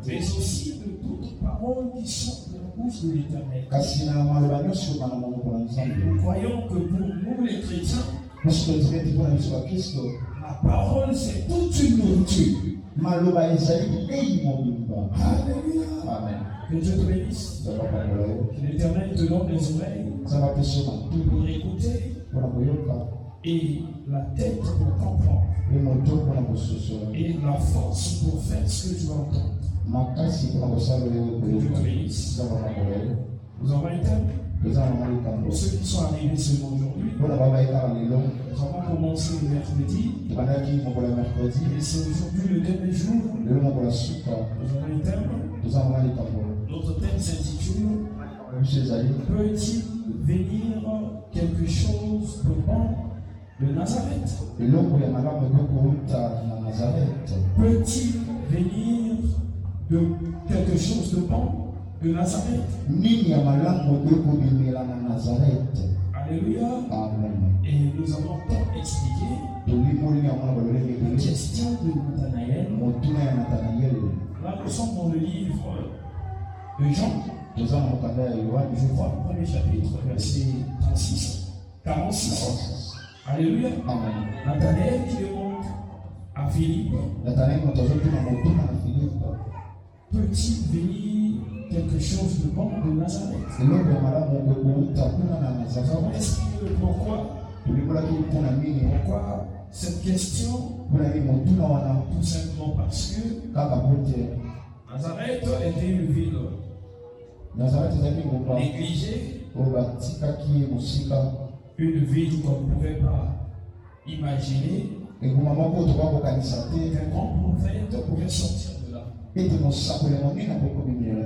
mais aussi de toutes paroles qui sont de la bouche de l'Éternel. Nous croyons que pour nous les chrétiens, la parole c'est toute une nourriture. Alléluia. Amen. Que Dieu te bénisse. Que l'Éternel te donne les oreilles pour écouter et la tête pour comprendre et la force pour faire ce que tu vas entendre. Que Dieu te bénisse. Vous en avez un thème? Pour ceux qui sont arrivés seulement aujourd'hui, nous avons commencé le mercredi et c'est aujourd'hui le dernier jour. Nous avons un thème. Notre thème s'intitule Peut-il venir quelque chose de bon de Nazareth? Peut-il venir de quelque chose de bon de Nazareth? Alléluia. Amen. Et nous avons tant expliqué la question de Nathanaël. Là, nous sommes dans le livre de Jean. Je crois, le premier chapitre, verset 46. Alléluia. Amen. Nathanaël qui demande à Philippe, peut-il venir quelque chose de bon de Nazareth? Nous avons expliqué le pourquoi cette question. Tout simplement parce que Nazareth était une ville négligée, une ville qu'on ne pouvait pas imaginer qu'un grand prophète pouvait sortir de là.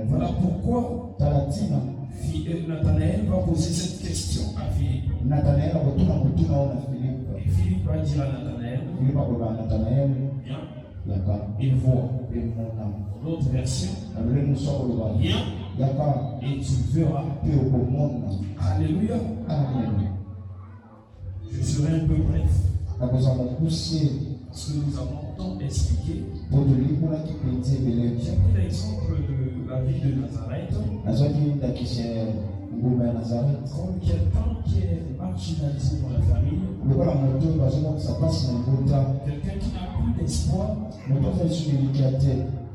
Voilà pourquoi Nathanaël va poser cette question à Philippe. Et Philippe va dire à Nathanaël, viens, il voit. L'autre version, viens et tu verras. Alléluia. Amen. Je serai un peu bref. Parce que nous avons tant expliqué. J'ai pris l'exemple de la ville de Nazareth. Comme quelqu'un qui est marginalisé dans la famille. Quelqu'un qui n'a plus d'espoir.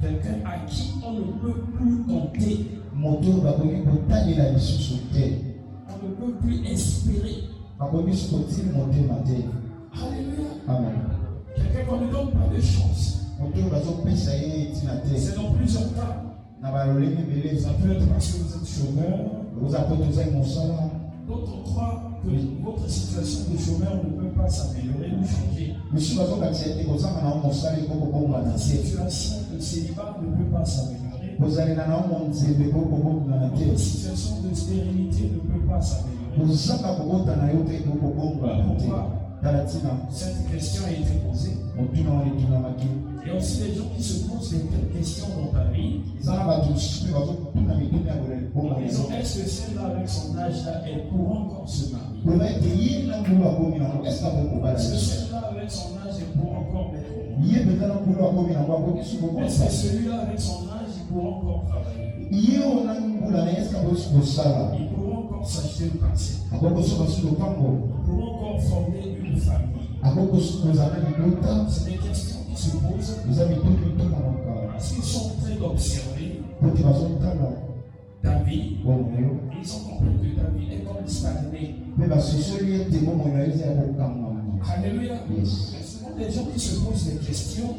Quelqu'un à qui on ne peut plus compter. On ne peut plus espérer. Alléluia. Amen. Quelqu'un qu'on ne donne pas de chance. C'est dans plusieurs cas. Ça peut être parce que vous êtes chômeur. D'autres croient que votre situation de chômeur ne peut pas s'améliorer ou changer. La situation de célibat ne peut pas s'améliorer. Votre situation de stérilité ne peut pas s'améliorer. Pourquoi cette question a été posée? Il y a aussi des gens qui se posent des questions dans ta vie. Ils disent, est-ce que celle-là avec son âge là, elle pourra encore se marier? Est-ce que celle-là avec son âge, elle pourra encore mettre au monde? Est-ce que celui-là avec son âge, il pourra encore travailler? Il pourra encore s'acheter une parcelle. Il pourra encore former une famille. C'est des questions qui se posent parce qu'ils sont en train d'observer David. Ils ont compris que David est comme stagné. Alléluia. Ce sont des gens qui se posent des questions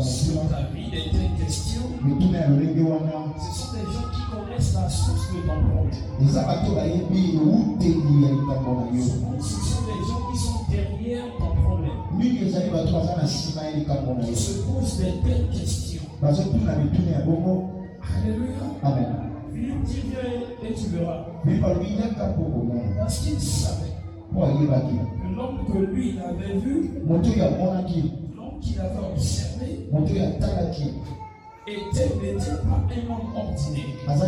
sur David et des questions. Ce sont des gens qui connaissent la source de ton projet. Ce sont des gens qui sont derrière ton problème. Qui se posent des telles questions. Alléluia. Amen. Philippe dit viens et tu verras. Parce qu'il savait que l'homme que lui il avait vu, l'homme qu'il avait observé, n'était pas un homme ordinaire. C'est un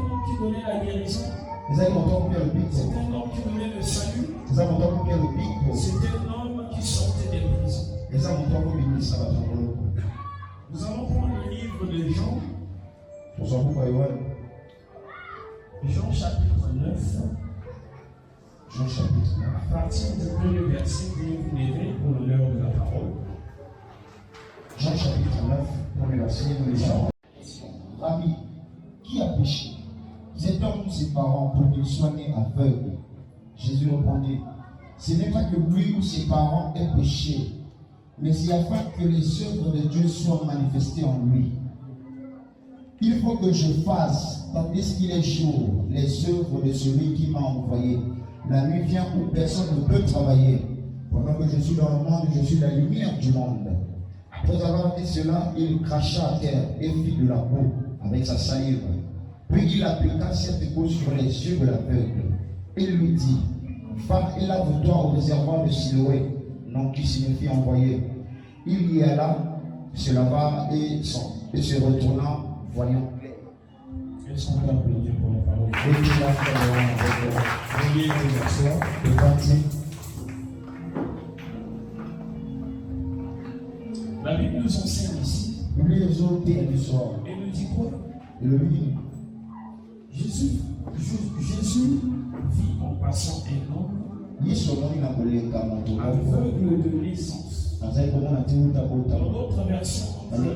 homme qui donnait la guérison. C'est un homme qui donnait le salut. C'était un homme qui sortait des prisons. Nous allons prendre le livre de Jean. Jean chapitre 9. Jean chapitre 9. À partir du premier verset, vous vous levez pour l'heure de la parole. Jean chapitre 9, premier verset, nous lisons. Rabbi, qui a péché, cet homme ou ses parents, pour qu'il soit né aveugle? Jésus répondit, ce n'est pas que lui ou ses parents aient péché, mais c'est afin que les œuvres de Dieu soient manifestées en lui. Il faut que je fasse, tandis qu'il est jour, les œuvres de celui qui m'a envoyé. La nuit vient où personne ne peut travailler. Pendant que je suis dans le monde, je suis la lumière du monde. Après avoir dit cela, il cracha à terre et fit de la boue avec sa salive. Puis il appliqua cette boue sur les yeux de l'aveugle. Il lui dit, va et lave-toi au réservoir de Siloé, nom qui signifie envoyé. Il y alla, se lava et se retourna, voyant clair. Est-ce qu'on peut applaudir pour la parole? Veuillez vous asseoir, le baptême. La Bible nous enseigne ici. Et nous dit quoi? Jésus vit en passant un homme aveugle de naissance. Dans d'autres versions,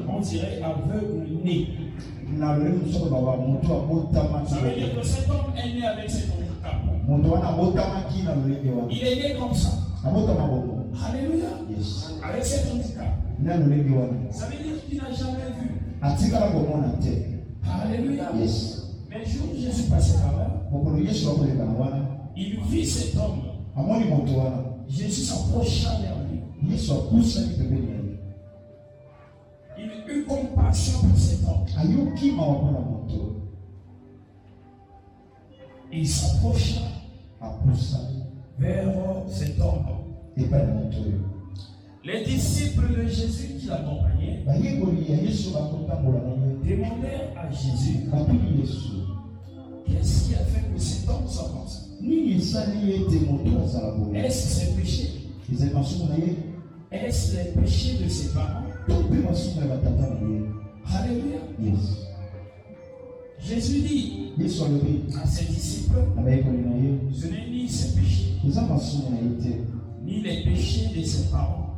on dirait aveugle né. Ça veut dire que cet homme est né avec cet handicap. Il est né comme ça. Alléluia. Yes. Avec cet handicap. Ça veut dire qu'il n'a jamais vu. Alléluia. Yes. Mais un jour, Jésus passait par là. Il vit cet homme. Jésus s'approcha vers lui. Il eut compassion pour cet homme. Il s'approcha vers cet homme. Les disciples de Jésus qui l'accompagnaient demandèrent à Jésus, qu'est-ce qui a fait que cet homme soit comme ça? Est-ce ses péchés? Est-ce les péchés de ses parents? Alléluia. Yes. Jésus dit à ses disciples, je n'ai ni ses péchés, ni les péchés de ses parents.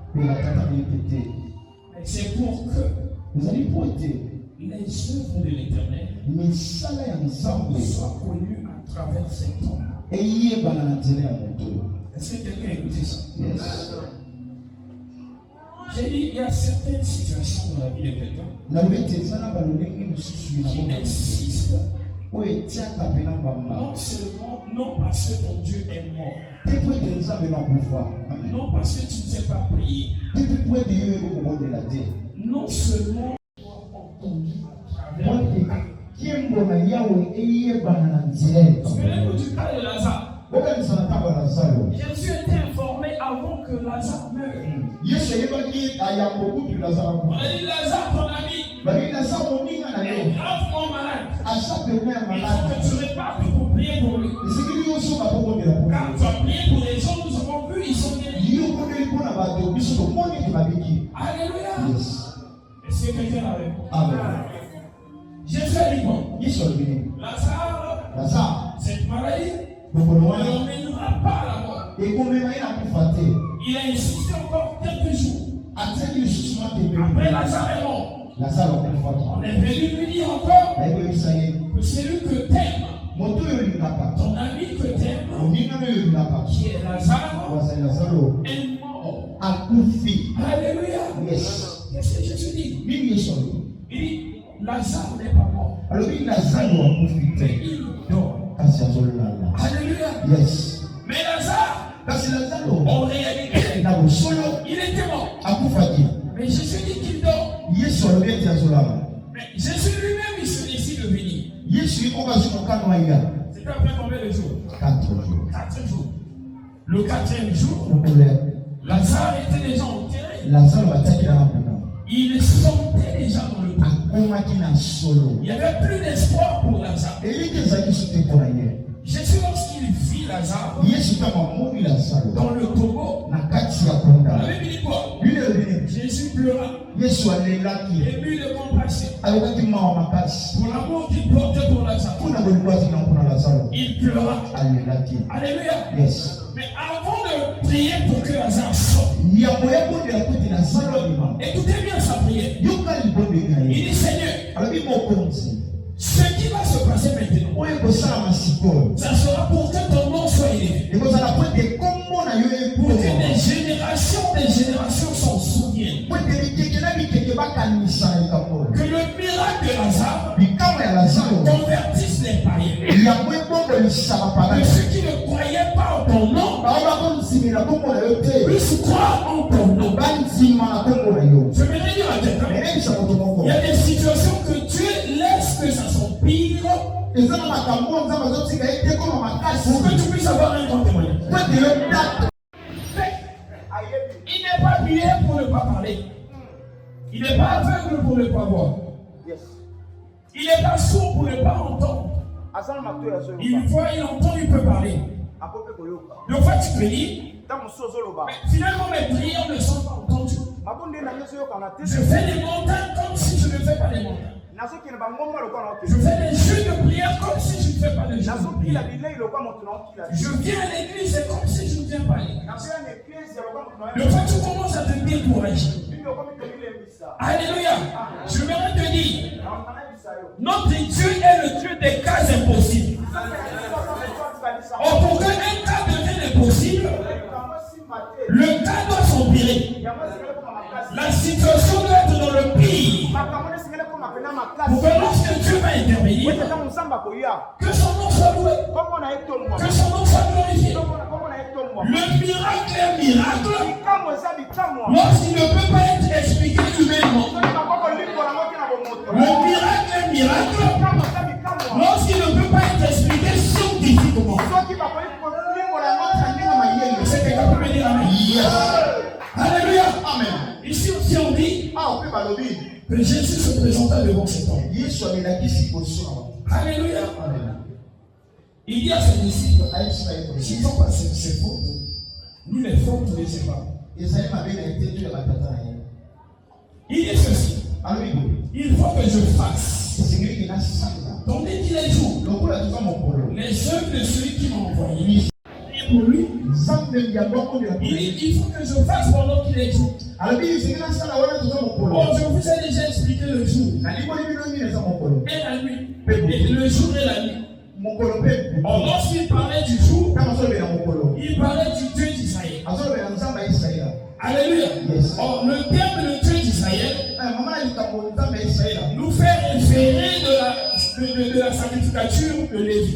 C'est pour que les œuvres de l'Éternel soient connues à travers cet homme. Est-ce que quelqu'un a écouté ça? Yes. J'ai dit, il y a certaines situations dans la vie de quelqu'un qui insistent non parce que ton Dieu est mort, non parce que tu ne sais pas prier, non seulement tu as entendu à travers le cas. Tu parles de Lazare. Jésus était informé avant que Lazare meure. On a dit Lazare, ton ami, est gravement malade. Il faut que tu répartes pour prier pour lui. Car tu as prié pour les gens, nous avons vu, ils sont guéris. Alléluia. Yes. Est-ce que quelqu'un l'a vu? Amen. Jésus a dit bon. Lazare, cette maladie ne l'emmènera pas à la mort. Il a insisté encore quelques jours. Après Lazare est mort. On est venu lui dire encore que celui que t'aimes, ton ami que t'aimes, qui est Lazare, est mort. Alléluia. Yes. Qu'est-ce que Jésus dit? Il dit Lazare n'est pas mort. Alors, il dort. Alléluia. Yes. Mais Lazare, en réalité, il était mort. Mais Jésus dit qu'il dort. Mais Jésus lui-même, il se décide de venir. C'était après combien de jours? 4 jours. 4 jours. Le 4e jour, Lazare était déjà enterré. Il sentait déjà dans le temps. Il n'y avait plus d'espoir pour Lazare. Jésus, lorsqu'il vit Lazare dans le tombeau, la Bible dit quoi? Jésus pleura ému de compassion, pour l'amour qu'il portait pour Lazare, il pleura. Alléluia. Yes. Mais avant de prier pour que Lazare sorte, écoutez bien sa prière. Il dit Seigneur, ce qui va se passer maintenant, ça sera pour que ton nom soit élevé. Pour que des générations s'en souviennent. Que le miracle de Lazare convertisse les païens. Que ceux qui ne croyaient pas en ton nom puissent croire en ton nom. Je vais dire à quelqu'un, il y a des situations que Dieu laisse que ça s'empire pour que tu puisses avoir un grand témoignage. Il n'est pas muet pour ne pas parler. Il n'est pas aveugle pour ne pas voir. Il n'est pas sourd pour ne pas entendre. Il voit, il entend, il peut parler. Donc, fois tu pries, mais finalement mes prières ne sont pas entendues. Je fais des montagnes comme si je ne fais pas des montagnes. Je fais des jeux de prière comme si je ne fais pas de jeux de prière. Je viens à l'église, c'est comme si je ne viens pas à l'église. Donc quand tu commences à te décourager, alléluia, je voudrais te dire, notre Dieu est le Dieu des cas impossibles. Or, pour qu'un cas devienne impossible, le cas doit s'empirer. La situation doit être dans le pire. Pour que lorsque Dieu va intervenir, que son nom soit loué, que son nom soit glorifié. Le miracle est miracle lorsqu'il ne peut pas être expliqué humainement. Le miracle est miracle lorsqu'il ne peut pas être expliqué scientifiquement. C'est quelqu'un peut me dire amen. Alléluia. Amen. Ici aussi on dit que Jésus se présenta devant cet homme. Alléluia. Il dit à ses disciples, si non pas ses fautes, nous les fautes ne les sais pas. Il dit ceci, il faut que je fasse. Tandis qu'il est jour, les œuvres de celui qui m'a envoyé. Et pour lui, il faut que je fasse pendant qu'il est jour. Oh, je vous ai déjà expliqué le jour et la nuit. Et le jour et la nuit. Or, lorsqu'il parlait du jour, il parlait du Dieu d'Israël. Alléluia. Or, le terme de Dieu d'Israël nous fait référer de la sacrificature de Lévi.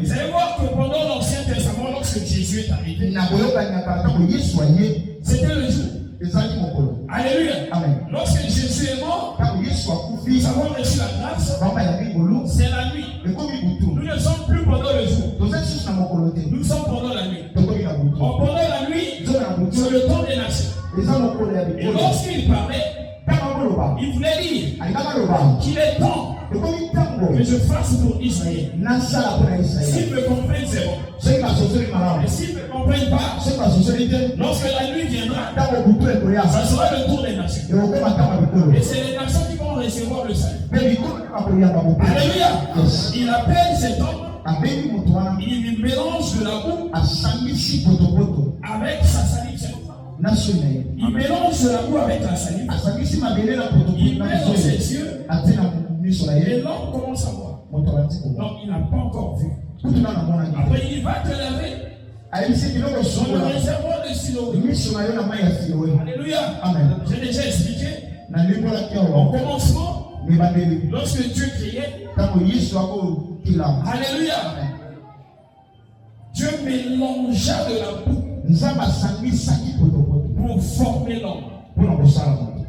Vous allez voir que pendant l'Ancien Testament, lorsque Jésus est arrivé, c'était le jour. Alléluia. Amen. Lorsque Jésus est mort, nous avons reçu la grâce. C'est la nuit. Nous ne sommes plus pendant le jour. Nous sommes pendant la nuit. Pendant la nuit, c'est le temps des nations. Et lorsqu'il parlait, il voulait dire qu'il est temps que je fasse pour Israël. S'ils me comprennent, c'est bon. Et s'ils ne me comprennent pas, lorsque la nuit viendra, ça sera le tour des nations. Et c'est les nations qui vont recevoir le salut. Alléluia. Il appelle cet homme, il mélange de la boue avec sa salive. Il mélange de la boue avec la salive. Il met dans ses yeux. Et l'homme commence à voir. Donc il n'a pas encore vu. Après il va te laver dans le réservoir de Siloé. Alléluia. J'ai déjà expliqué. Au commencement, lorsque Dieu criait, alléluia, Dieu mélangea de la boue pour former l'homme.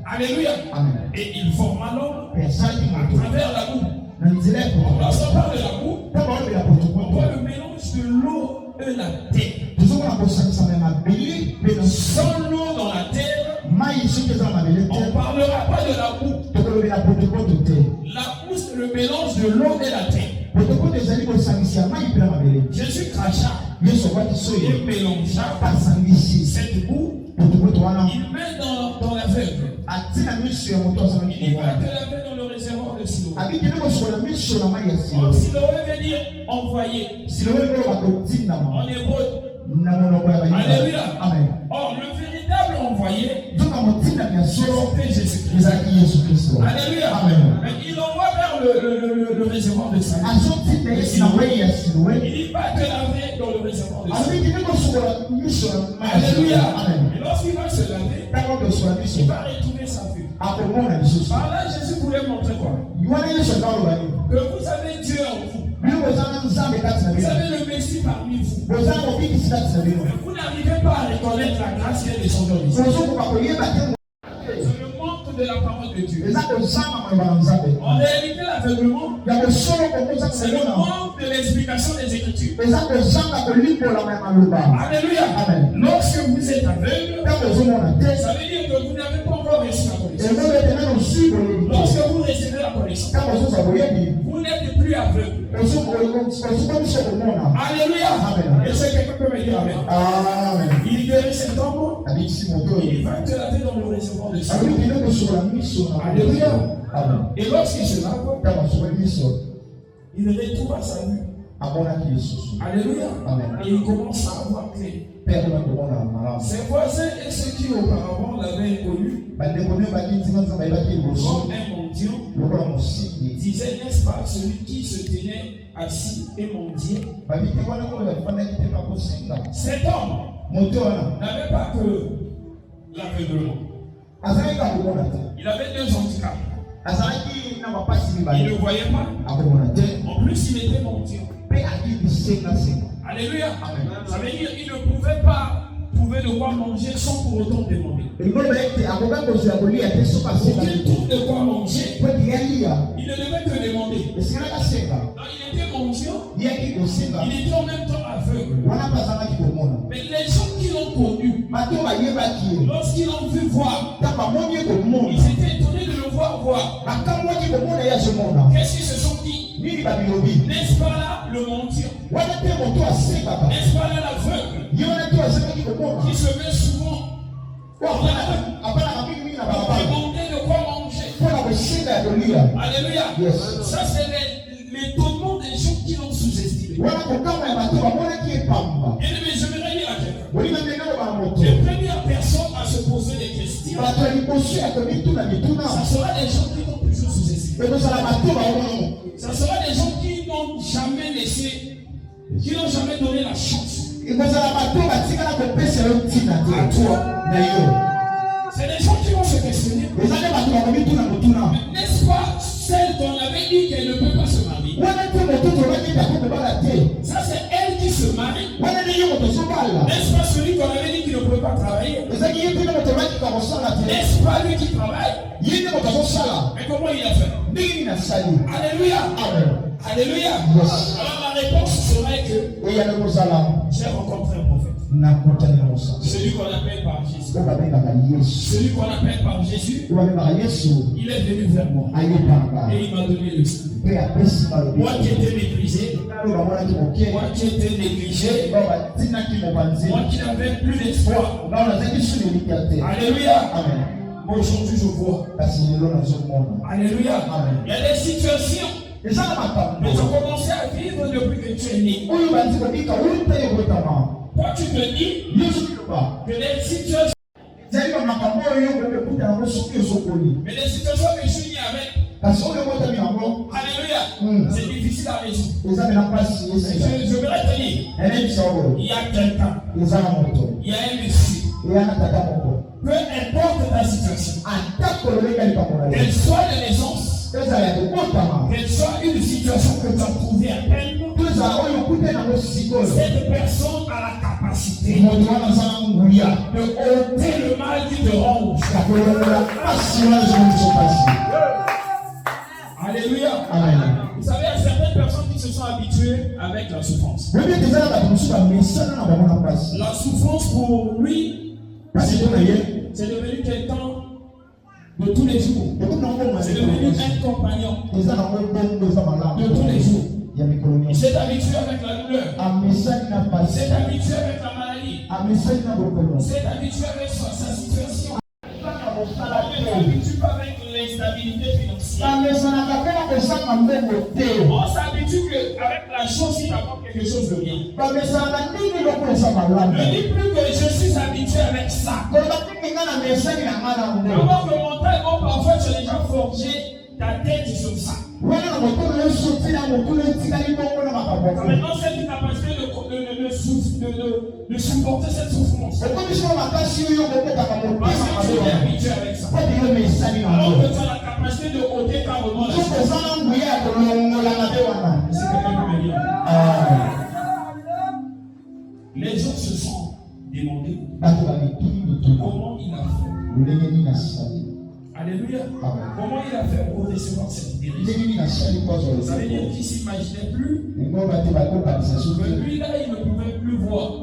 Alléluia. Et il forma l'homme à travers la boue. Lorsqu'on parle de la boue, on voit le mélange de l'eau et la terre. Sans l'eau dans la terre, on ne parlera pas de la boue. La boue, c'est le mélange de l'eau et la terre. Jésus cracha. et mélangeant cette boue, il met dans l'aveugle. Il va te laver dans le réservoir de Siloé. Or, Siloé veut dire envoyer. En hébreu. Alléluia. Or, le véritable envoyé, c'est Jésus-Christ. Alléluia. Il envoie vers le réservoir de Siloé. Il va te laver dans le réservoir de Siloé. Alléluia. Et lorsqu'il va se laver, il va retrouver sa vue. Par là, Jésus voulait montrer quoi? Que vous avez Dieu en vous. Vous avez le Messie parmi vous. Mais vous n'arrivez pas à reconnaître la grâce qui est descendue en vous. C'est le manque de la parole de Dieu. En réalité, l'aveuglement, c'est le manque de l'explication des Écritures. Alléluia. Lorsque vous êtes aveugle, ça veut dire que vous n'avez pas encore reçu la connaissance. Lorsque vous recevez la connaissance, vous n'êtes plus aveugle. Alléluia. Est-ce que quelqu'un peut me dire amen? Il guérit cet homme. Il va te laver dans le réservoir de sang. Alléluia. Et lorsqu'il se lave, il retrouve à sa vue. Alléluia. Et il commence à avoir clé. Ses voisins et ceux qui auparavant l'avaient connu, comme un mendiant, disaient, n'est-ce pas, celui qui se tenait assis et mendiait. Cet homme n'avait pas que l'aveuglement. Il avait deux handicaps. Il ne voyait pas. En plus, il était mendiant. Alléluia. Ça veut dire qu'il ne pouvait pas trouver de quoi manger sans pour autant demander. Pour qu'il trouve de quoi manger, il ne devait que demander. Non, il était mendiant. Il était en même temps aveugle. Mais les gens qui l'ont connu, lorsqu'ils l'ont vu voir, ils étaient étonnés de le voir. Qu'est-ce qu'ils se sont dit? N'est-ce pas là le mendiant? N'est-ce pas là l'aveugle qui se met souvent pour demander de quoi manger? Alléluia. Ça c'est l'étonnement des gens qui l'ont sous-estimé. Et mais j'aimerais dire à quelqu'un, les premières personnes à se poser des questions, ça sera des gens qui l'ont toujours sous-estimé. Ça sera des gens qui n'ont jamais laissé, qui n'ont jamais donné la chance à toi. C'est des gens qui vont se questionner. N'est-ce pas celle qu'on avait dit qu'elle ne peut pas se marier? Ça c'est elle qui se marie. N'est-ce pas celui qu'on avait dit qu'il ne pouvait pas travailler? N'est-ce pas lui qui travaille? Mais comment il a fait? Alléluia. Alléluia. Alors la réponse serait que j'ai rencontré un prophète. Celui qu'on appelle par Jésus. Celui qu'on appelle par Jésus, il est venu vers moi. Et il m'a donné le salut. Moi qui étais méprisé, moi qui étais négligé, moi qui n'avais plus d'espoir. Alléluia. Aujourd'hui je vois. Alléluia. Il y a des situations. Mais tu as commencé à vivre depuis que tu es né. Toi tu te dis que les situations, mais les situations que je suis né avec, alléluia, c'est difficile à résoudre. Je vais la tenir. Il y a quelqu'un, il y a un monsieur. Peu importe ta situation, qu'elle soit de naissance, qu'elle soit une situation que tu as trouvée à peine, cette personne a la capacité de ôter le mal qui te ronge. Alléluia. Vous savez, il y a certaines personnes qui se sont habituées avec la souffrance. La souffrance pour lui, c'est devenu quelqu'un de tous les jours. C'est devenu un compagnon de tous les jours. Il s'est habitué avec la douleur. Il s'est habitué avec la maladie. Il s'est habitué avec sa situation. On ne s'habitue pas avec l'instabilité financière. On s'habitue qu'avec la chose qui t'apporte quelque chose de bien. Ne dis plus que je suis habitué avec ça. Avant que mon temps, parfois tu as déjà forgé ta tête sur ça. Maintenant, c'est une capacité de supporter cette souffrance. Parce que tu es habitué avec ça. Alors que tu as la capacité de ôter carrément la chose. C'est quelqu'un qui me dit. Les gens se sont demandé comment il a fait. Alléluia. Comment il a fait pour recevoir cette guérison? Ça veut dire qu'il ne s'imaginait plus que lui là, il ne pouvait plus voir.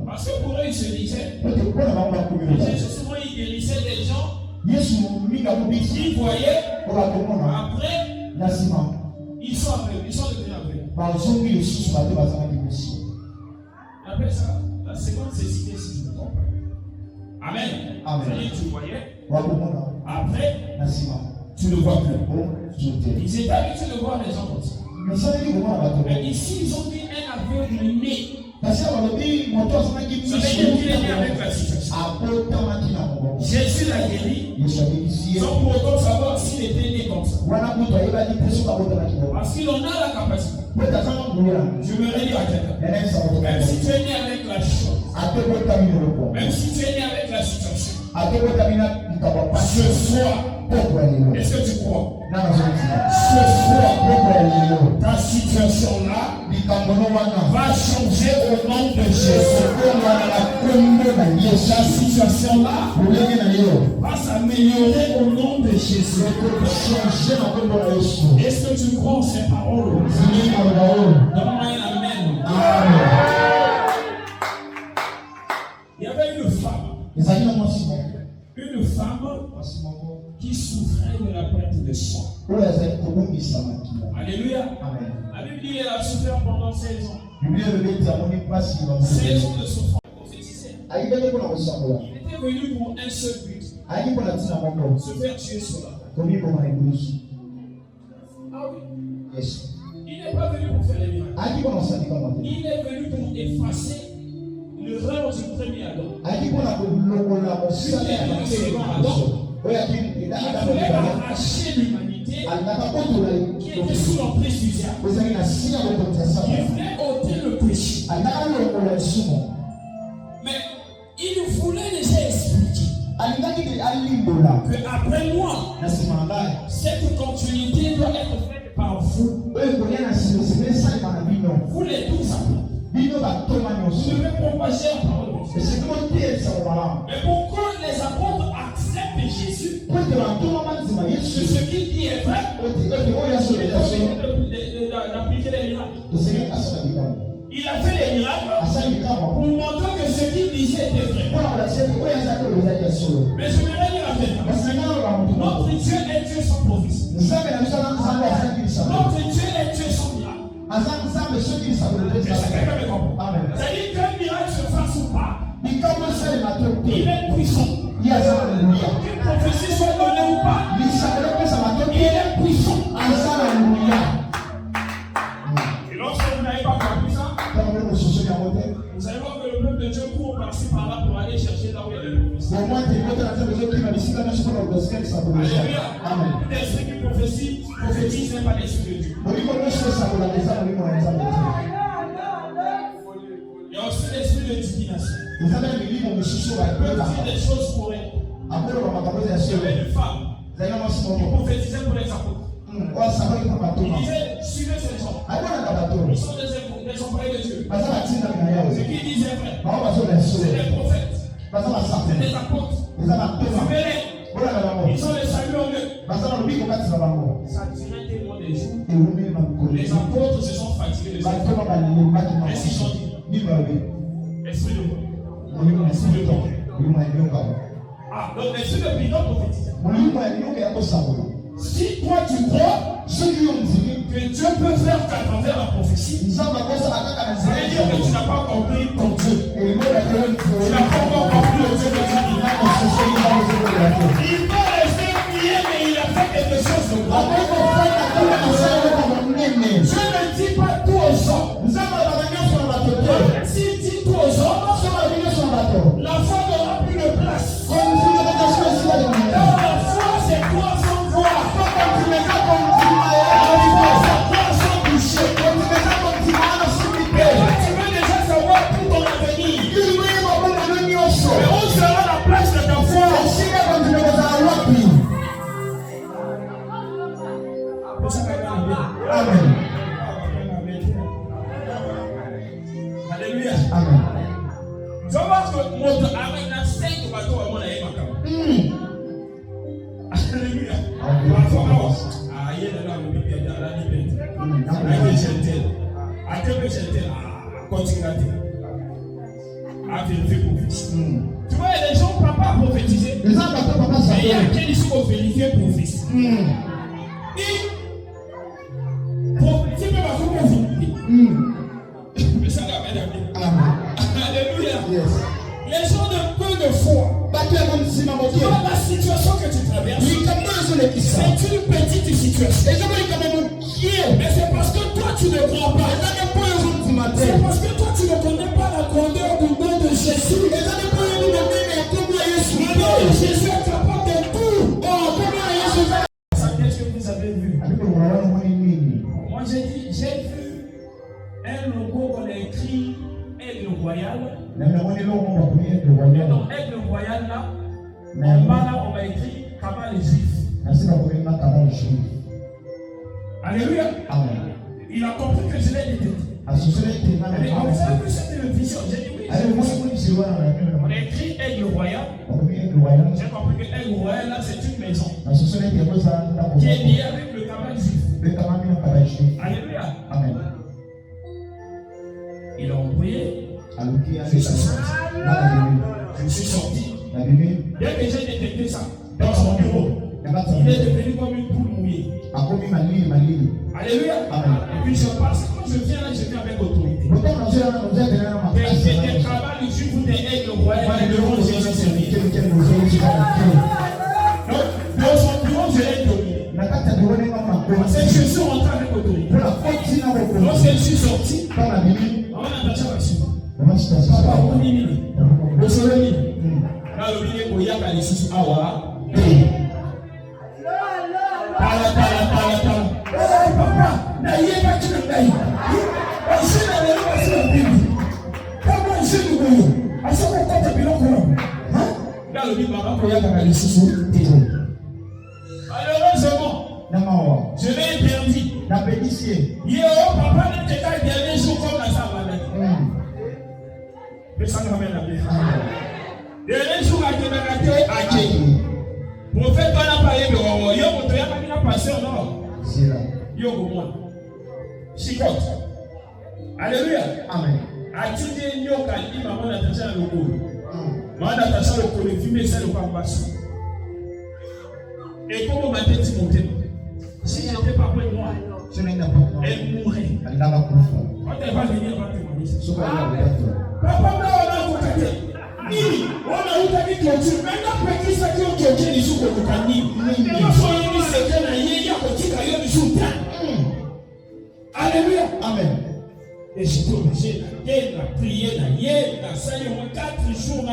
Parce que pour eux, il se disait, souvent il guérissait des gens, ils voyaient, après, ils sont devenus aveugles. On appelle ça la seconde cécité, si je ne me trompe pas. Amen. C'est-à-dire que tu voyais, après, tu ne vois plus. Ils étaient habitués de voir les gens comme ça. Mais ici, ils ont dit un aveugle né. Ça veut dire qu'il est né avec la situation. Jésus l'a guéri, sans pour autant savoir s'il était né comme ça. Parce qu'il en a la capacité. Je me redis à quelqu'un. Même si tu es né avec la chose, même si tu es né avec la situation, ce soir, est-ce que tu crois? Ce soir, ta situation-là va changer au nom de Jésus. Ta situation-là va s'améliorer au nom de Jésus. Est-ce que tu crois en ces paroles? Donne-moi un amen. Il y avait une femme. Une femme qui souffrait de la perte de sang. Alléluia. Amen. La Bible dit qu'elle a souffert pendant 16 ans. 16 ans de souffrance. Il était venu pour un seul but. Se faire tuer sur la croix. Ah oui. Yes. Il n'est pas venu pour faire les miracles. Il est venu pour effacer l'erreur du premier Adam. Il voulait arracher l'humanité qui était sous l'emprise du diable. Il voulait ôter le péché. Mais il voulait déjà expliquer qu'après moi, cette continuité doit être faite par vous. Vous les 12 apôtres. Vous devez propager la parole de Dieu. Mais pour que les apôtres acceptent Jésus, que ce qu'il dit est vrai, d'appliquer les miracles. Il a fait les miracles pour montrer que ce qu'il disait était vrai. Mais je voudrais dire à quelqu'un, notre Dieu est Dieu sans prophétie. Notre Dieu est Dieu sans miracle. C'est-à-dire qu'un miracle se fasse ou pas, il est puissant. Qu'une prophétie soit donnée ou pas, il est puissant. Et lorsque vous n'avez pas compris ça, vous allez voir que le peuple de Dieu court par-ci par-là pour aller chercher là où il y a des prophéties. Alléluia. L'esprit qui prophétise n'est pas l'esprit de Dieu. Il y a aussi l'esprit de divination. Il peut dire des choses pour elle. Il y avait une femme qui prophétisait pour les apôtres. Il disait, suivez ces gens. Ils sont des employés de Dieu. Ce qu'ils disaient vrai. C'est des prophètes. C'est des apôtres. Suivez-les. Ils ont le salut en eux. Ça dirait tellement des jours. Les apôtres se sont fatigués de ça. Ainsi sont dit. Esprit de quoi? Esprit de quoi? Ah, donc l'esprit de bidon prophétisait. Si toi tu crois que Dieu peut faire qu'à travers la prophétie, ça veut dire que tu n'as pas compris ton Dieu. Tu n'as pas encore compris le Dieu de Dieu. Il peut rester prier, mais il a fait quelque chose de grand. Je ne dis pas tout aux hommes. S'il dit tout aux hommes, la foi n'aura plus de place. Car la foi, c'est toi sans foi. Tu veux déjà savoir tout ton avenir. Mais où sera la place de ta foi? Amen. Alléluia. Amen. Tu vas voir que mon avec la 5 bateaux à mon aïe makam. Alléluia. Ah, il y a là le bébé dans la liberté. Avec gentil. Avec gentil à continuer. À vérifier pour fils. Tu vois, les gens ne peuvent pas prophétiser. Mais il y a quel issue pour vérifier pour fils. Et prophétiser même à son conviction. Mais ça va m'aider. Alléluia. Les gens de peu de foi. Tu vois la situation que tu traverses. C'est une petite situation. Mais c'est parce que toi tu ne crois pas. C'est parce que toi tu ne connais pas la grandeur du nom de Jésus. Le nom de Jésus est capable de tout. Qu'est-ce que vous avez vu? Moi j'ai vu un logo qu'on a écrit Aigle Royal. Donc Aigle Royal là, en bas là on va écrit Cabal les Juifs. Alléluia. Amen. Il a compris que je l'ai détecté. Mais on savait que c'était une vision. J'ai dit oui. On a écrit Aigle Royal. J'ai compris que Aigle Royal là c'est une maison qui est liée avec le Cabal Juif. Alléluia. Amen. Ils ont prié. Je suis sorti. Dès que j'ai détecté ça dans son bureau, il est devenu comme une poule mouillée. Alléluia. Et puis je passe, quand je viens là, je viens avec autorité. Des travail du juif ou des aigles royales, devant Jésus servi. Donc, dans son bureau, je l'ai dominé. Parce que je suis rentré avec autorité. Lorsque je suis sorti, on a attaché à la suite. Papa, on est mis. Au soleil. Là, le billet pour Yaka, les sous awa. Papa, n'ayez pas tu le paye. On sait la loi sur le bébé. Comment on sait le boulot? À ce moment-là, tu es bien au là, le billet pour Yaka, les sous. Malheureusement, je l'ai perdu. Yo, papa, ne te caille bien les jours comme la savane. Mais ça me ramène à bien. Dernier jour à Kénakate, à Kény. Prophète, on a parlé de Wawa. Yo, mon frère, il a passé au nord. Yo, au moins. Chicote. Alléluia. Amen. A-t-il dit, yo, quand il m'a attaché à l'eau. M'a attaché à l'eau, il filmé ça, le pambassou. Et comment m'a tête montée? Si je n'étais pas près de moi, elle mourrait. On ne va venir voir témoigner. Papa, on a eu clôture. Maintenant, petit sac de clôture, il joue comme le cani. Il va falloir une certaine année, il y a un petit caillou du jour. Alléluia. Amen. Et je suis obligé de prier, de saluer 4 jours,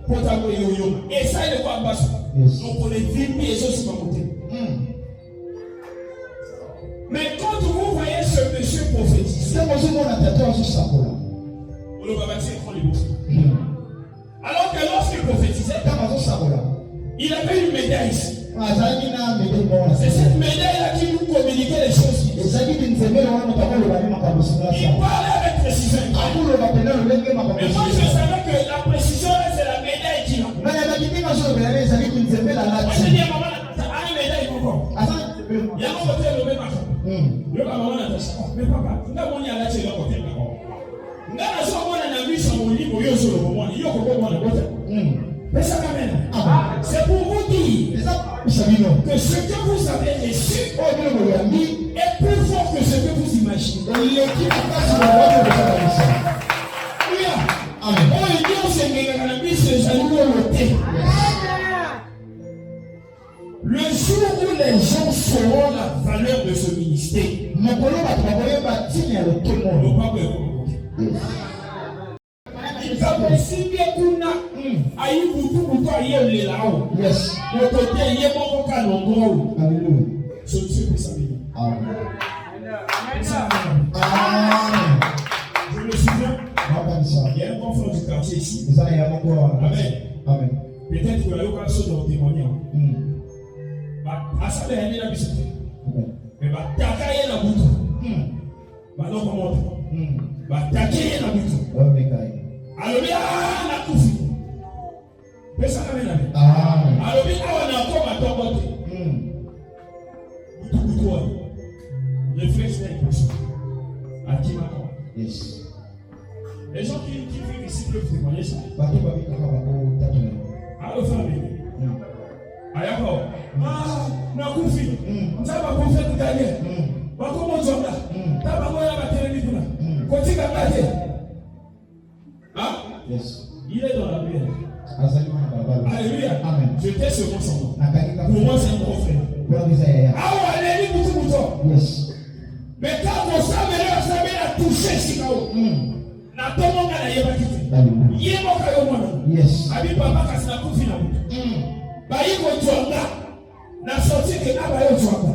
pour t'avoir yo-yo. Et ça, il est pas bas. Donc, on est vite, et ça, c'est pas côté. Mais quand vous voyez ce monsieur prophétiser, on le va bâtir pour les bouts. Alors que lorsqu'il prophétisait, il avait une médaille ici. C'est cette médaille-là qui nous communiquait les choses. Il parlait avec précision. Mais moi, je savais que la précision, c'est la médaille qui a. Moi, je dis à maman, tu as une médaille encore. Il y a un côté le même argent. Le maman n'a pas ça. Mais papa, tu n'as pas mis à la télé à côté de la maman. C'est pour vous dire que ce que vous avez reçu est plus fort que ce que vous imaginez. Le jour où les gens sauront la valeur de ce ministère, je me souviens, il y a un confrère du quartier ici. Amen. Peut-être que la location doit témoigner. À ça, il y a une visite. Mais t'accueillir la bouton. Non, comment t'accueillir la bouton. Alors, bien, la coufi. Mais ça, quand même. Alors, bien, on a encore à ton côté. Bouton. Réflexe d'impression. À qui m'attend? Yes. Les gens qui vivent ici peuvent témoigner ça. Alors, famille. Ayako. Na kufi. Mtaba kufi tukanye. Bakomo zonda. Taba moya batele bituna. Kotika kate. Yes. Il est dans la prière. Alléluia. Amen. Je t'ai ce mot son nom. Pour moi, c'est un gros frère. Yes. Mais quand on s'amène à toucher Chicago, na tomo ngana yeba kiti. Yeba kayo mwana. Yes. Abi papa kasina kufi na mutu. Baïko Djonga, na sorti que na bayo Djonga,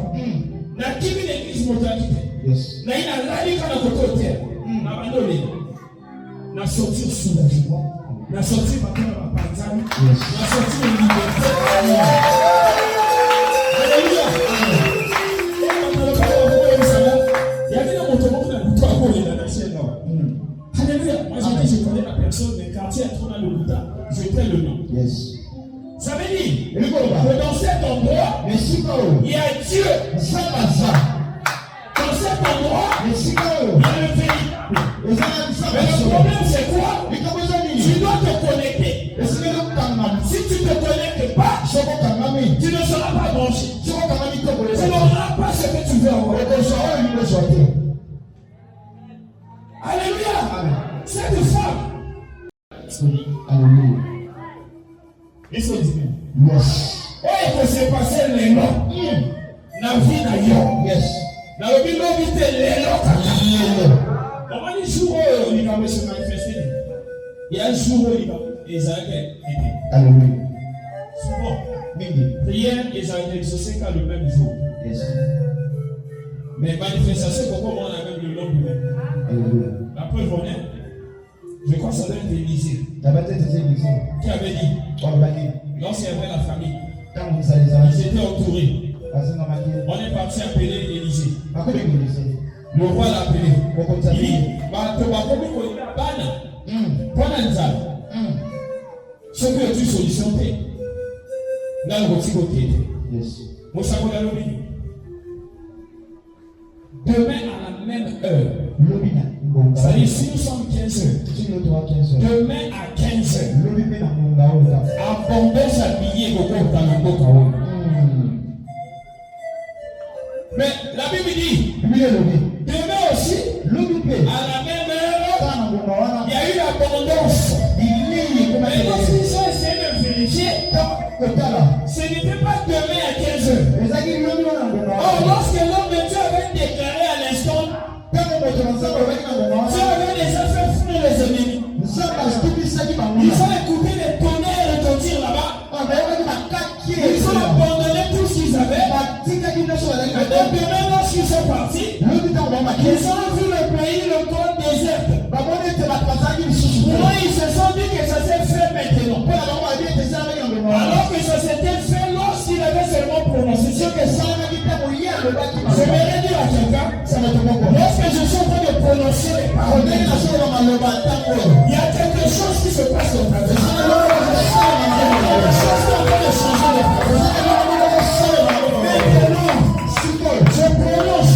na kimi l'église motakite, na ina lali kana kokote, na bandole, na sorti soulagement, na sorti makana mapanzani, na sorti liberté. Alléluia. Alléluia. Moi je connais la personne, mais quartier trop dans le Bouddha, je tais le nom. Yes. Ça veut dire que dans cet endroit, il y a Dieu. Dans cet endroit, il y a le pays. Mais le problème, c'est quoi? Tu dois te connecter. Si tu ne te connectes pas, tu ne seras pas branché. Tu n'auras pas ce que tu veux avoir. Alléluia. Cette femme. Alléluia. Yes. Oh, que s'est passé les noms. La vie d'ailleurs. Yes. La vie de les noms. Comment les jours où il va se manifester? Il y a un jour où ils ont été. Alléluia. Souvent. Prière, ils ont été exaucés qu'à le même jour. Yes. Mais manifestation, pourquoi on a même le lendemain? Alléluia. La preuve en est. Je crois que ça doit être Élisée. Qui avait dit, lorsqu'il y avait la famille, ils étaient entourés. On est parti appeler Élisée. Le roi l'a appelé. Il dit, ce que tu solutions, dans le côté. Demain à la même heure. C'est-à-dire si nous sommes 15 heures. Demain à 15 heures. Abondance à billet au compte dans le Boka. Mais la Bible dit, demain aussi, à la même heure, il y a eu l'abondance. Mais lorsqu'ils ont essayé de vérifier, ce n'était pas demain à 15 heures. Or, lorsque l'homme de Dieu avait déclaré à l'instant, Dieu avait déjà fait fuir les ennemis. Ils ont écouté les tonnerres retentir là-bas. Ils ont abandonné tout ce qu'ils avaient. Et donc demain, lorsqu'ils sont partis, ils ont vu le pays, le côte désert. Moi, ils se sont dit que ça s'est fait maintenant. Alors que ça s'était fait lorsqu'il avait seulement prononcé. Je vais dire à quelqu'un, lorsque je suis en train de prononcer les paroles, il y a quelque chose qui se passe dans ta vie. Il y a quelque chose qui est en train de changer les paroles. Maintenant, je prononce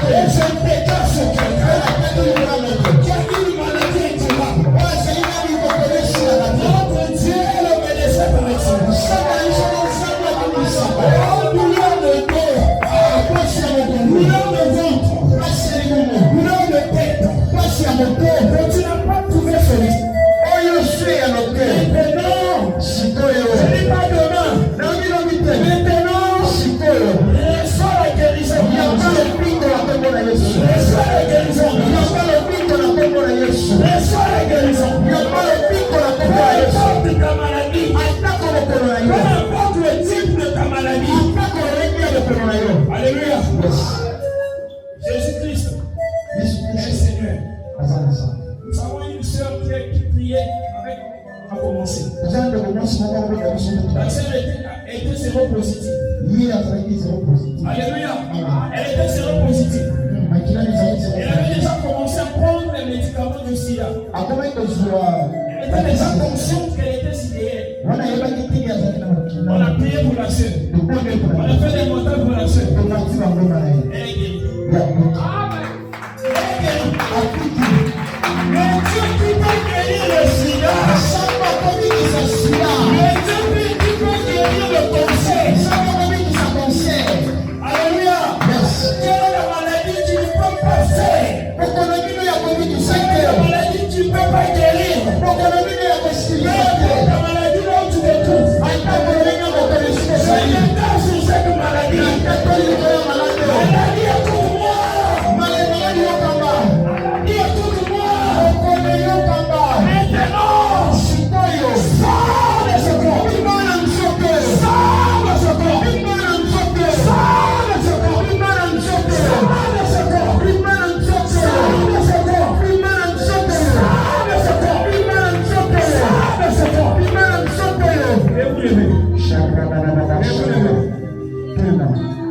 et je déclare sur quelqu'un qui a une maladie incurable. Notre Dieu est le médecin par excellence. prier avec a commencé. La sœur était séropositive. positive. Alléluia. Elle était séropositive. Elle avait déjà commencé à prendre les médicaments du sida. Elle était déjà consciente qu'elle était sidérée. On a prié pour la sœur. On a fait des montages pour la sœur. Elle est guérie. Amen. Mais Dieu qui peut guérir le sida. Mais Dieu qui peut guérir le cancer. Alléluia. Quelle est la maladie qui ne peut pas faire? Quelle est la maladie qui ne peut pas guérir? La maladie là où tu te trouves. Seigneur, dans cette maladie. Maladie est pour moi. Maladie est pour moi. Maintenant, sors de ce corps. Sors de ce corps.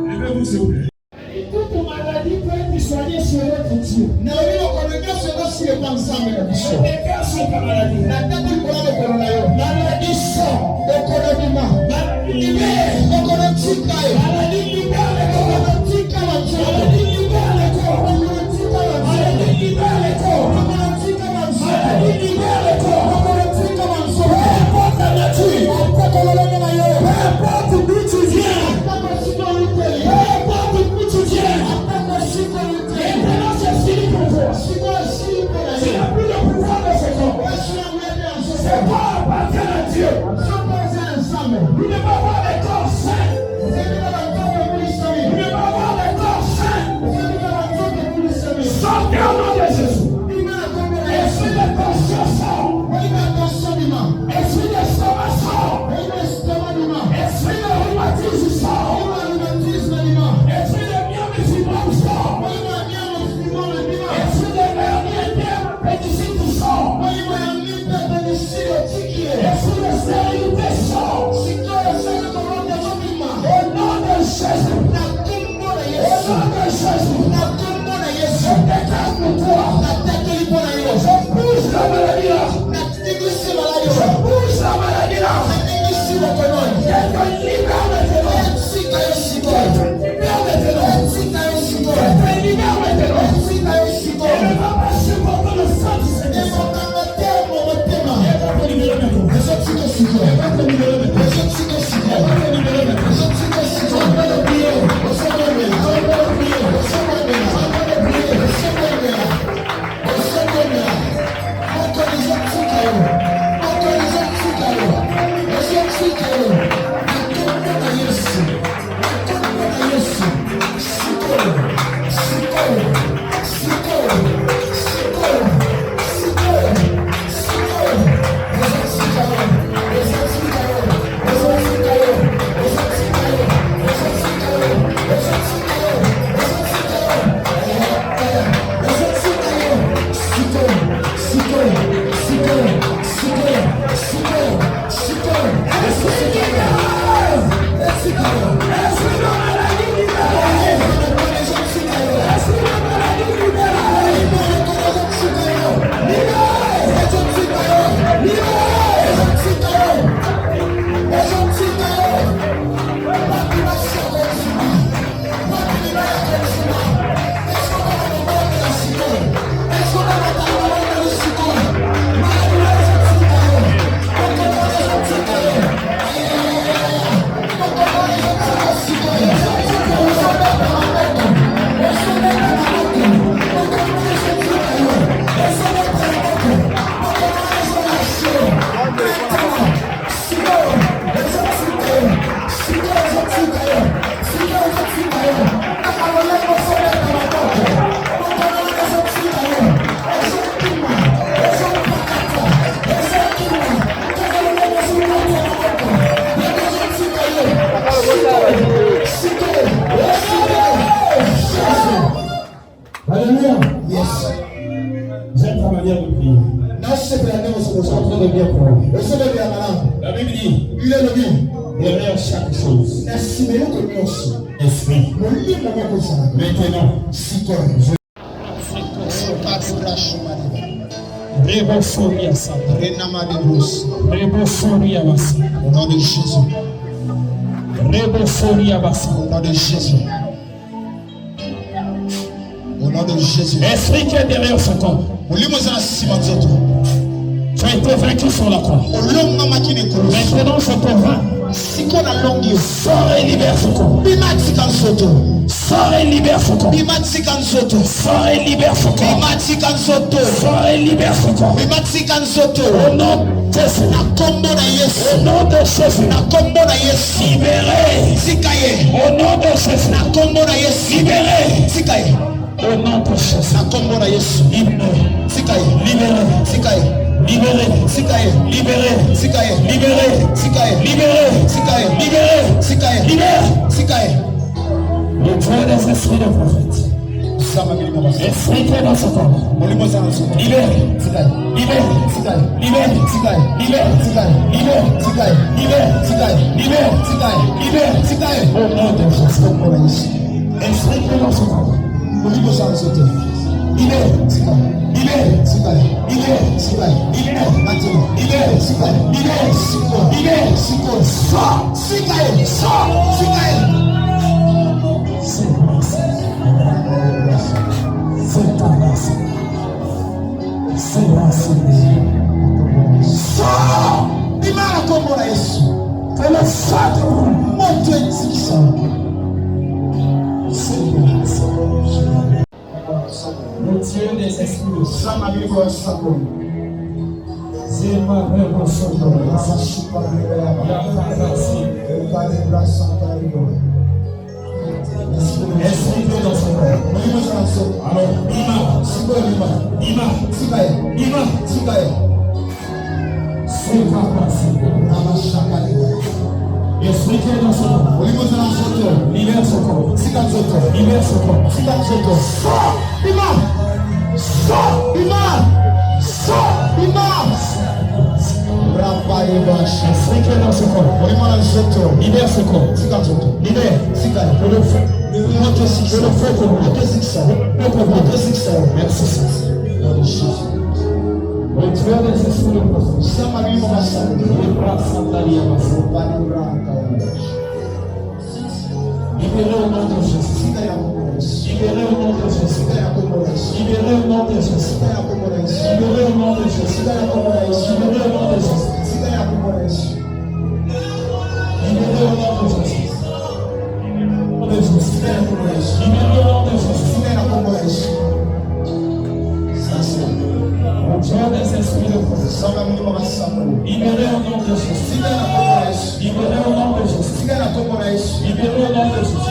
Levez-vous s'il vous plaît. Toute maladie peut être soignée sur votre Dieu. Les cœurs sont ta maladie. Maladie sort. Maladie libère. Maladie libère les corps. Maladie libère les corps. Maladie libère les corps. Maladie libère les corps. Peu importe la nature. Peu importe d'où tu viens. Peu importe d'où tu viens. Maintenant c'est fini pour toi. Tu n'as plus le pouvoir de ce corps. C'est pas appartient à Dieu. Vous ne pouvez pas avoir des corps sains. Vous ne pouvez pas avoir des corps sains. Sortez au nom de Jésus. Esprit de conscience sort. Esprit d'estomac sort. Esprit de rhumatisme sort. Esprit de myome sort. Esprit de hernie interne appendicite sort. Esprit de stérilité sort. Au nom de Jésus. Au nom de Jésus. Je déclare pour toi. Je pousse la maladie là. Je pousse la maladie là. Quelqu'un libère maintenant. Quelqu'un libère maintenant. Quelqu'un libère maintenant. Elle ne va pas supporter le sang du Seigneur. Elle va te libérer maintenant. Elle va te libérer maintenant. Elle va te libérer maintenant. en train de bien pour vous. La Bible dit, il est le bien. Derrière chaque chose. Esprit. Maintenant, si toi, au nom de Jésus. Au nom de Jésus. Au nom de Jésus. Esprit qui est derrière ce corps. Tu as été vaincu sur la croix. Maintenant je te vainc. Sors et libère ce corps. Sors et libère ce corps. Sors et libère ce corps. Sors et libère ce corps. Au nom de Jésus. Au nom de Jésus. Libéré. Au nom de Jésus. Libéré. Au nom de Jésus. Libéré. Le Dieu des esprits de prophète. Esprit qui est dans ce corps. Libéré. Au nom de Jésus. Esprit qui est dans ce corps. Le Dieu des esprits. Esprit qui est dans ce corps. Libère ce corps. Libère ce corps. Sors. Esprit qui est dans ce corps. Libère ce corps. Libère. Le feu. Le feu pour moi. Merci. Le Dieu des esprits de prophète. Libéré au nom de Jésus. Libéré au nom de Jésus. Libéré au nom de Jésus. Libéré au nom de Jésus. Libéré au nom de Jésus. Libéré au nom de Jésus. Libéré au nom de Jésus. Le Dieu des esprits de prophète. Libéré au nom de Jésus. Libéré au nom de Jésus. Libéré au nom de Jésus.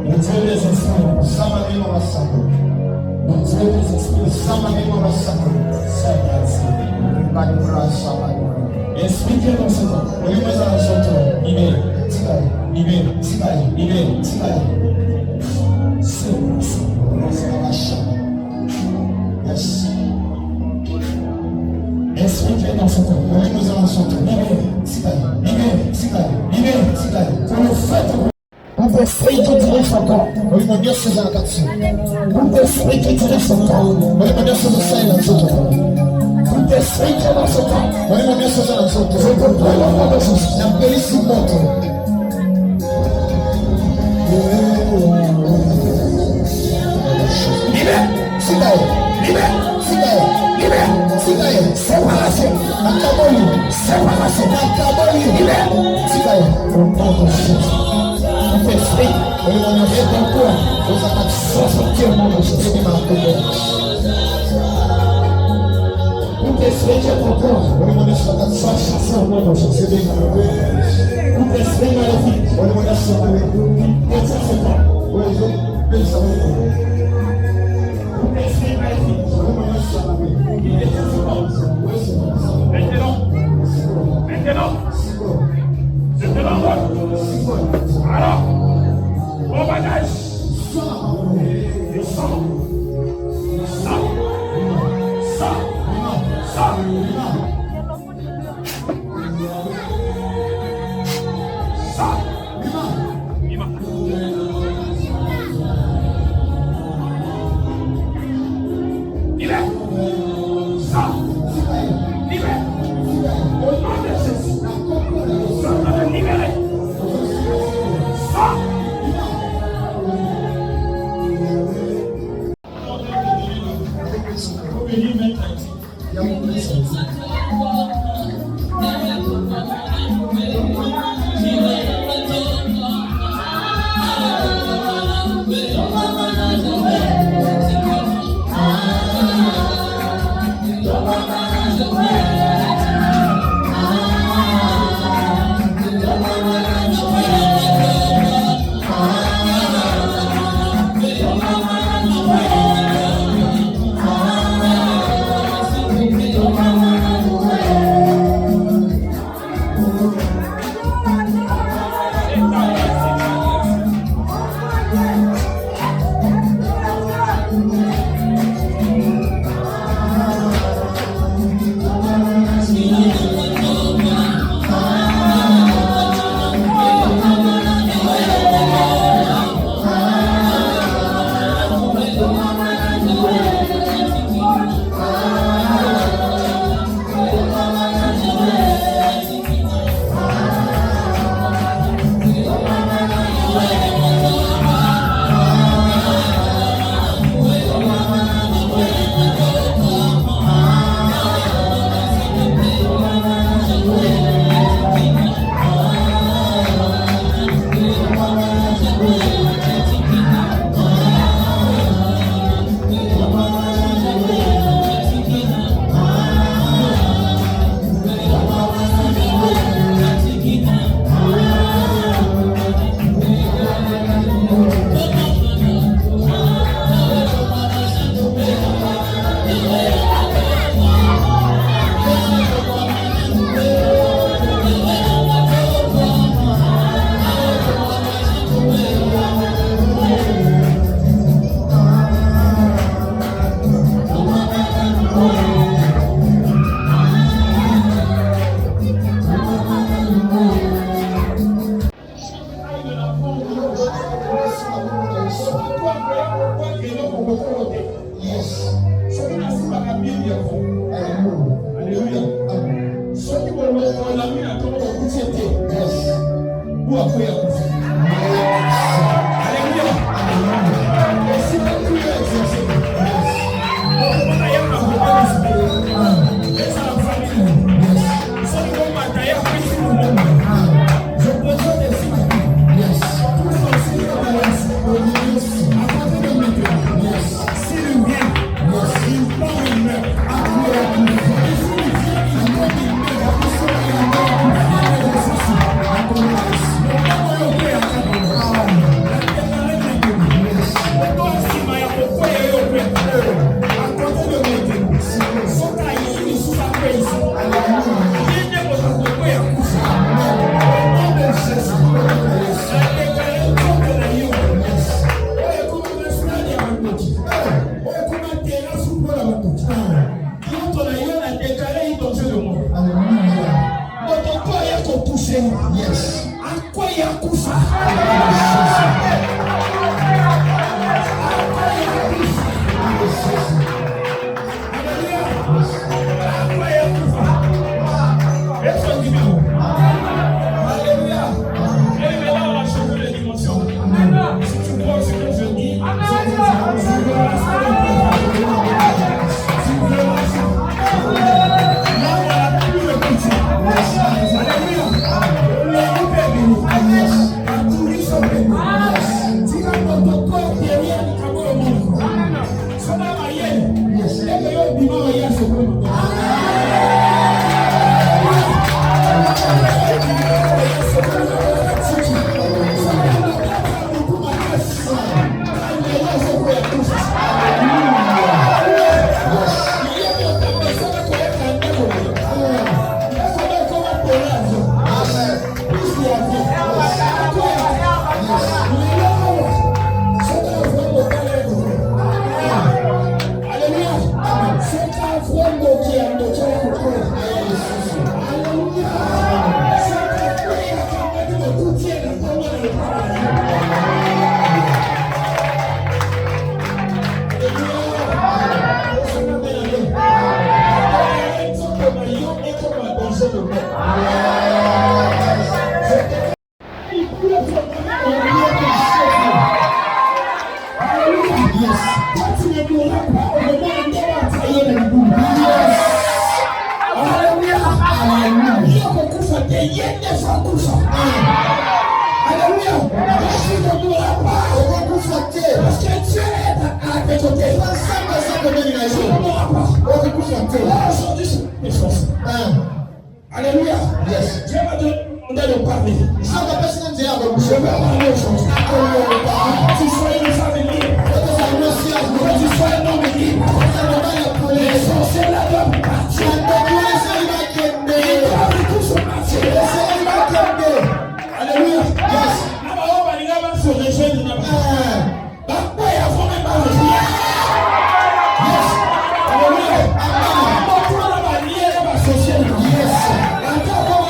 Le Dieu des esprits. Esprit qui est dans ce corps. Libère. Esprit qui est dans ce corps. Pour le fait. Un esprit qui dirige son corps. Un esprit qui dirige son corps. Un esprit qui est dans son corps. Je te prie au nom de Jésus. Séparation. Séparation. Libère. Au nom de Jésus. Tout esprit est en toi. Sois sorti au nom de Jésus. Tout esprit qui est en toi. Sois chassé au nom de Jésus. Tout esprit maléfique. Maintenant, je te l'envoie. Alors, au bagage, le sang, ça, ça, ça. Ça, libère. Ça, libère. Libéré. Ça. Yes. Quand tu ne l'auras pas, on va demander à tailler le bout. Yes. Alléluia. Alléluia. Il y a beaucoup de fois, il y a des gens qui sont. Alléluia. Si tu ne l'auras pas, on va beaucoup flatter. Parce que Dieu est à tes côtés. Tu ne l'auras pas. On va beaucoup flatter. Aujourd'hui, c'est une chose. Alléluia. Yes. Dieu m'a demandé de parler. Je Je vais parler aujourd'hui. Que tu sois une femme libre. Que tu sois un homme libre. Les sorcières doivent partir. Ils doivent tous partir. Alléluia. Yes. Là-bas, on va aller là-bas se rejoindre là-bas. Bah, il y a vraiment pas de vie. Yes. Alléluia. On va là-bas lier là-bas social. Yes. Encore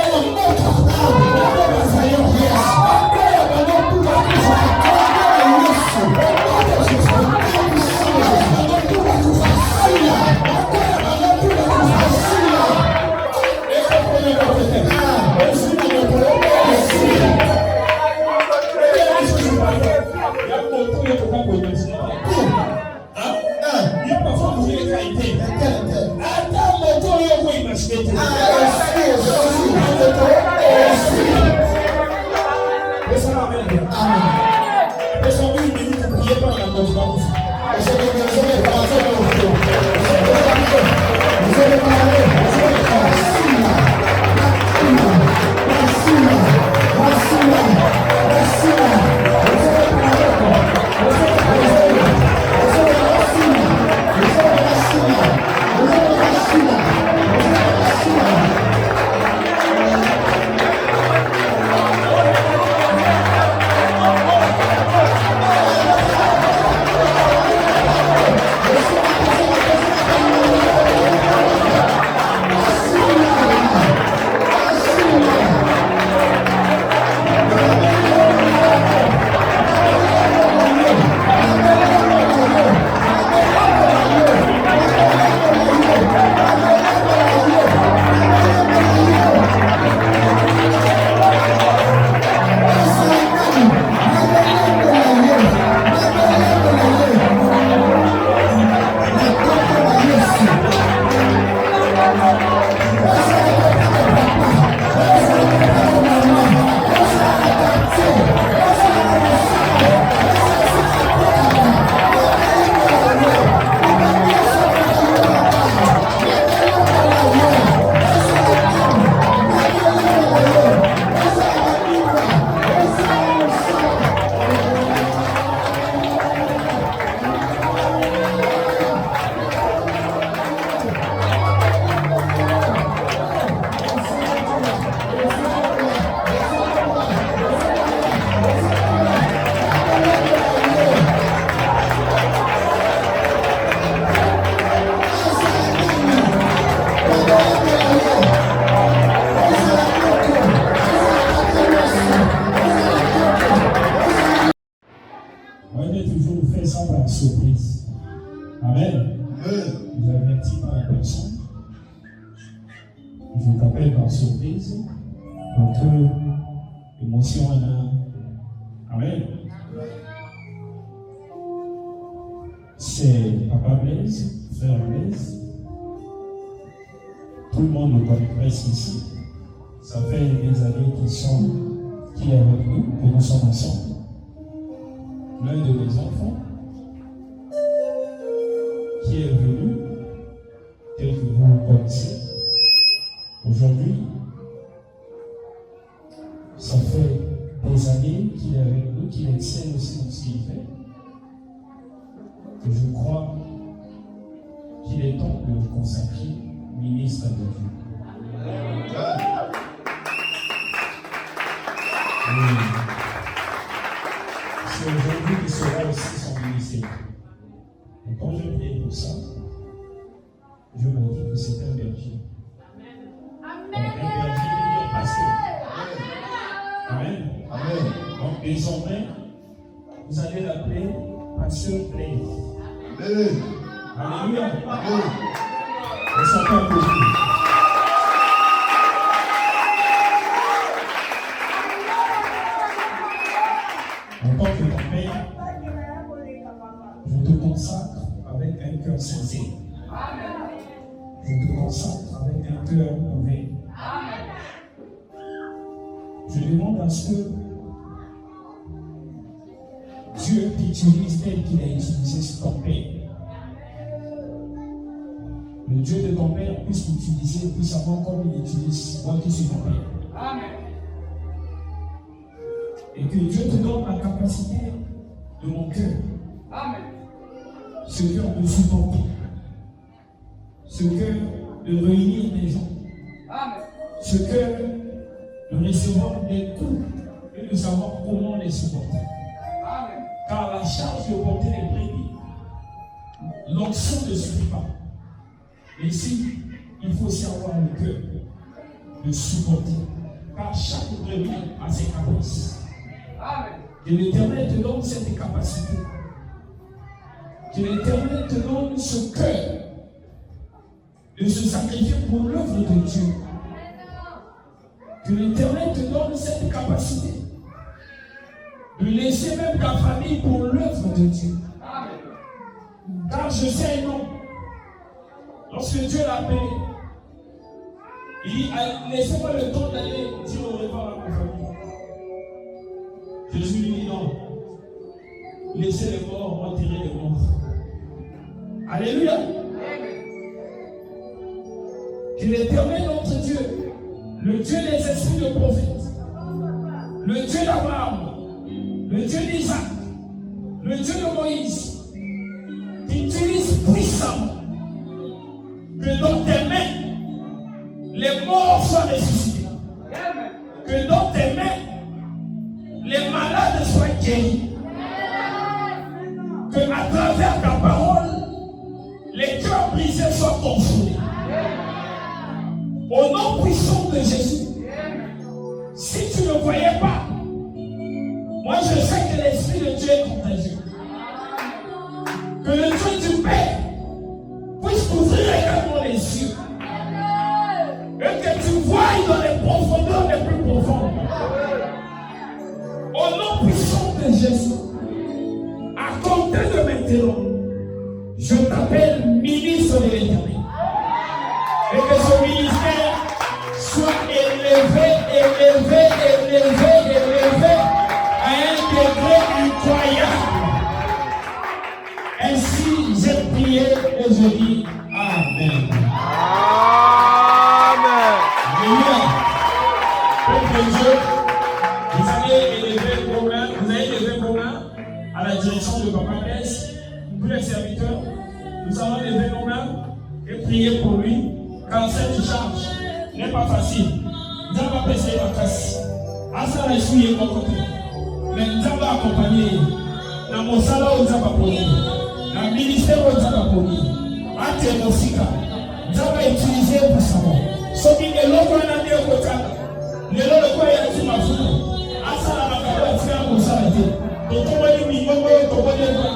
on va surprise. Amen. Vous avertis par la personne. Je t'appelle par surprise. Donc, émotion là. Amen. C'est Papa Blaise, Frère Blaise. Tout le monde le connaît presque ici. Ça fait des années qu'il est avec nous, que nous sommes ensemble. L'un de mes enfants qui est venu, tel que vous le connaissez, aujourd'hui, ça fait des années qu'il est avec nous, qu'il excelle aussi dans ce qu'il fait. Et je crois qu'il est temps de le consacrer ministre de Dieu. C'est aujourd'hui qu'il sera aussi son ministère. Et quand je priais pour ça, je me dis que c'est un berger. Un berger qui est pasteur. Amen. Amen. Donc désormais, vous allez l'appeler Pasteur Blaise. Amen. Alléluia. Amen. Et ça fait un peu. En tant que ton père, je te consacre avec un cœur sincère. Je te consacre avec un cœur ouvert. Je demande à ce que Dieu t'utilise tel qu'il a utilisé ton Père. Le Dieu de ton Père puisse l'utiliser, puisse savoir comment il utilise moi qui suis ton Père. Amen. Et que Dieu te donne la capacité de mon cœur. Amen. Ce cœur de supporter. Ce cœur de réunir les gens. Amen. Ce cœur de recevoir des coups et de savoir comment les supporter. Amen. Car la charge de porter les brebis, l'onction ne suffit pas. Mais ici, il faut aussi avoir le cœur de supporter. Car chaque brebis a ses capacités. Amen. Que l'Éternel te donne cette capacité. Que l'Éternel te donne ce cœur de se sacrifier pour l'œuvre de Dieu. Que l'Éternel te donne cette capacité de laisser même ta famille pour l'œuvre de Dieu. Amen. Car je sais un homme, lorsque Dieu l'a appelé, il dit, laissez-moi le temps d'aller dire au revoir à ma famille. Jésus lui dit non. Laissez les morts enterrer les morts. Alléluia. Que l'Éternel notre Dieu, le Dieu des esprits de prophètes, le Dieu d'Abraham, le Dieu d'Isaac, le Dieu de Moïse, t'utilise puissamment. Que dans tes mains, les morts soient ressuscités. Que dans tes mains, les malades soient guéris. Que à travers ta parole, les cœurs brisés soient consolés. Au nom puissant de Jésus. Si tu ne voyais pas, moi je sais que l'Esprit de Dieu est contagieux. Que le Dieu du Père puisse t'ouvrir également les yeux. Et que tu voies dans les profondeurs les plus profondes. Au nom puissant de Jésus, à compter de maintenant, je t'appelle ministre de l'Éternel. Et que ce ministère soit élevé à un degré incroyable. Ainsi, j'ai prié et je dis Amen. Amen. Alléluia. Peuple de Dieu, vous allez élever Romain à la direction de Papa Pès, tous les serviteurs. Nous allons élever Romain et prier pour lui, car cette charge n'est pas facile. Nous allons passer la classe. Asa la suye kwa kote. Mais nous allons accompagner. Na mosala o nzaba poni. Na ministère o nzaba poni. Ate mosika. Nous allons utiliser pour savoir. Soki eloko na ndio kotaka. Lelo lekwa ya tima fuko. Asa la makaba tia mosala te. Tokoba ni mimongo tokoba ni kwa.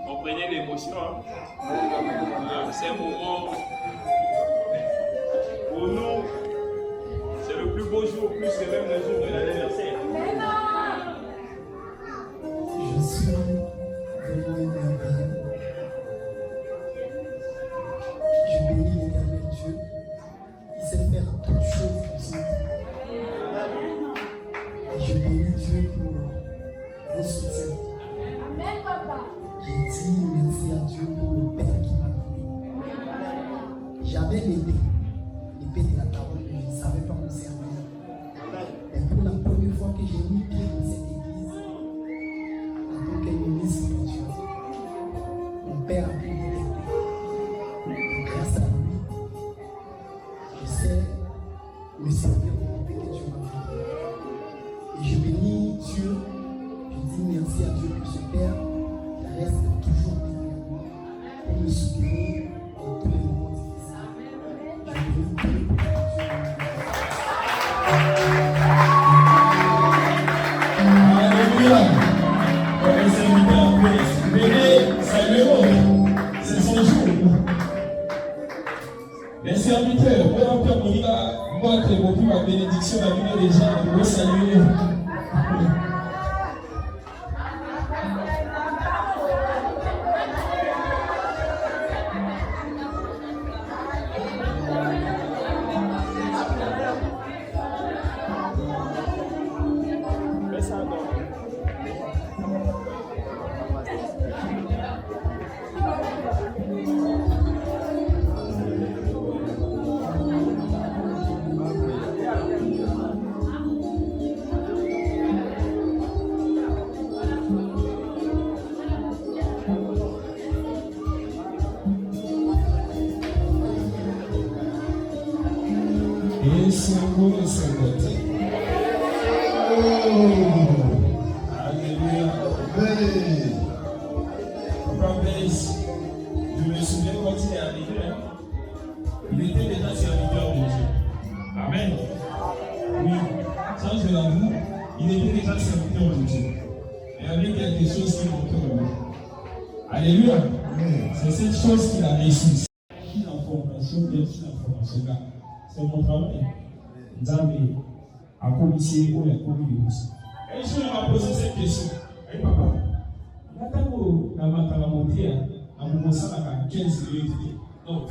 Comprenez l'émotion. C'est un moment pour nous. C'est le plus beau jour, plus que même le jour de l'anniversaire. Je suis vraiment émerveillé. Je bénis l'Éternel Dieu me servir pour monter que Dieu m'a fait. Et je bénis Dieu, je dis merci à Dieu que ce Père reste toujours derrière moi pour me soutenir dans tous les moments difficiles. Je bénis Dieu pour Dieu. Alléluia. Les serviteurs, venez saluer, c'est son jour. Les serviteurs, on va faire moi que mon la bénédiction, la vie des gens, pour vous saluer. Et c'est beau et c'est beauté. Alléluia. Papa Blaise, je me souviens quand il est arrivé, il était déjà serviteur de Dieu. Amen. Oui, ça je l'avoue, il était déjà serviteur de Dieu. Il y avait quelque chose qui manquait en lui. Alléluia. C'est cette chose qu'il a réussi. L'information, bien sûr, l'information là. C'est mon travail. Nzambe a commissionné ou la communauté. Et je m'a posé cette question. Et papa, la table, la matin, la montée, à mon 15 minutes. Donc,